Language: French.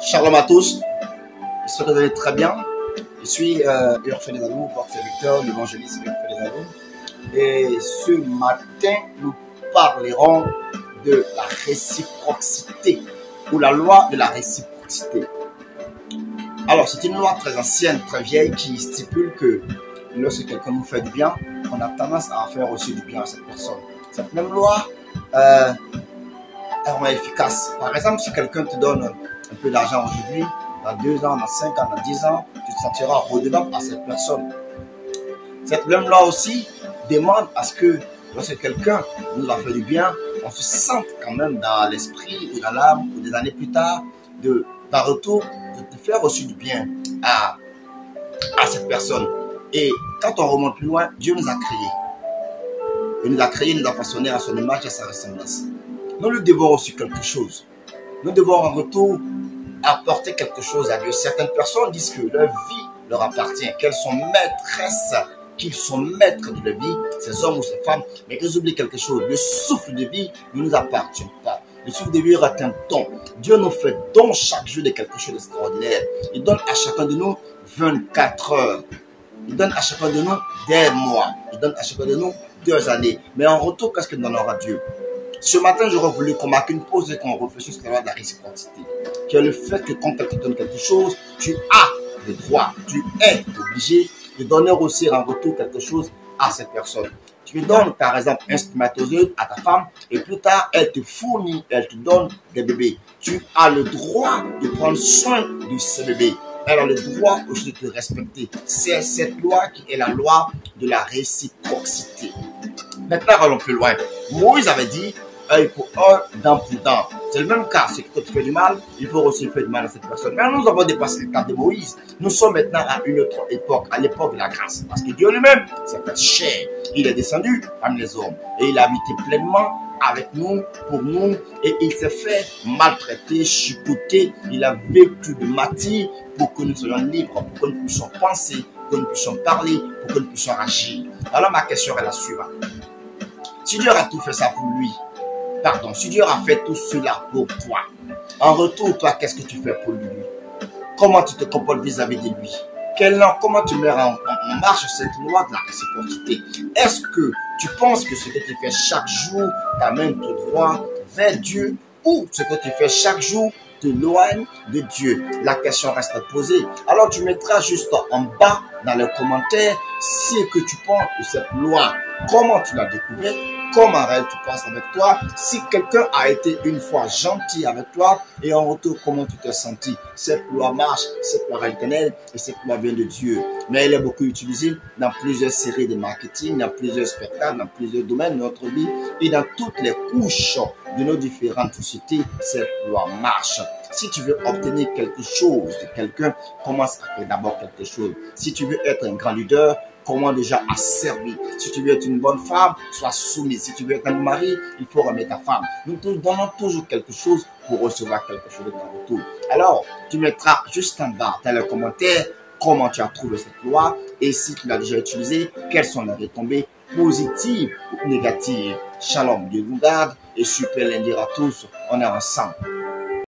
Shalom à tous, j'espère que vous allez très bien. Je suis Urfé Desano, votre serviteur, l'évangéliste Urfé Desano. Et ce matin, nous parlerons de la réciprocité ou la loi de la réciprocité. Alors, c'est une loi très ancienne, très vieille qui stipule que lorsque quelqu'un nous fait du bien, on a tendance à faire aussi du bien à cette personne. Cette même loi est vraiment efficace. Par exemple, si quelqu'un te donne un peu d'argent aujourd'hui, dans 2 ans, dans 5 ans, dans 10 ans, tu te sentiras redevable à cette personne. Cette même loi aussi demande à ce que lorsque quelqu'un nous a fait du bien, on se sente quand même dans l'esprit ou dans l'âme, ou des années plus tard, d'un retour, de te faire aussi du bien à cette personne. Et quand on remonte plus loin, Dieu nous a créés. Il nous a créés, il nous a façonnés à son image et à sa ressemblance. Nous lui devons aussi quelque chose. Nous devons en retour apporter quelque chose à Dieu. Certaines personnes disent que leur vie leur appartient, qu'elles sont maîtresses, qu'ils sont maîtres de leur vie, ces hommes ou ces femmes, mais qu'ils oublient quelque chose. Le souffle de vie ne nous appartient pas. Le souffle de vie est un don. Dieu nous fait don chaque jour de quelque chose d'extraordinaire. Il donne à chacun de nous 24 heures. Il donne à chacun de nous des mois. Il donne à chacun de nous 2 années. Mais en retour, qu'est-ce que donnera Dieu? Ce matin, j'aurais voulu qu'on marque une pause et qu'on réfléchisse sur la loi de la réciprocité, qui est le fait que quand quelqu'un te donne quelque chose, tu as le droit, tu es obligé de donner aussi en retour quelque chose à cette personne. Tu lui donnes par exemple un spermatozoïde à ta femme et plus tard, elle te fournit, elle te donne des bébés. Tu as le droit de prendre soin de ces bébés. Elle a le droit aussi de te respecter. C'est cette loi qui est la loi de la réciprocité. Maintenant, allons plus loin. Moïse avait dit œil pour œil, dent pour dent. C'est le même cas. C'est que quand tu fais du mal, il faut aussi faire du mal à cette personne. Mais nous avons dépassé le cas de Moïse. Nous sommes maintenant à une autre époque, à l'époque de la grâce. Parce que Dieu lui-même s'est fait chair. Il est descendu parmi les hommes. Et il a habité pleinement avec nous, pour nous. Et il s'est fait maltraiter, chicoter. Il a vécu de martyrs pour que nous soyons libres, pour que nous puissions penser, pour que nous puissions parler, pour que nous puissions agir. Alors ma question est la suivante. Si Dieu a tout fait ça pour lui, si Dieu a fait tout cela pour toi, en retour, toi, qu'est-ce que tu fais pour lui? Comment tu te comportes vis-à-vis de lui? Comment tu mets en marche cette loi de la réciprocité? Est-ce que tu penses que ce que tu fais chaque jour t'amène tout droit vers Dieu ou ce que tu fais chaque jour t'éloigne de Dieu? La question reste posée. Alors tu mettras juste en bas dans les commentaires ce que tu penses de cette loi. Comment tu l'as découvert? Comment elle tu penses avec toi? Si quelqu'un a été une fois gentil avec toi et en retour, comment tu t'es senti? Cette loi marche, cette loi est éternelle et cette loi vient de Dieu. Mais elle est beaucoup utilisée dans plusieurs séries de marketing, dans plusieurs spectacles, dans plusieurs domaines de notre vie et dans toutes les couches de nos différentes sociétés. Cette loi marche. Si tu veux obtenir quelque chose de quelqu'un, commence à faire d'abord quelque chose. Si tu veux être un grand leader, commence déjà à servir. Si tu veux être une bonne femme, sois soumise. Si tu veux être un mari, il faut remettre ta femme. Nous te donnons toujours quelque chose pour recevoir quelque chose de ton retour. Alors, tu mettras juste en bas dans les commentaires comment tu as trouvé cette loi et si tu l'as déjà utilisée, quelles sont les retombées positives ou négatives. Shalom, Dieu vous garde et super lundi à tous. On est ensemble.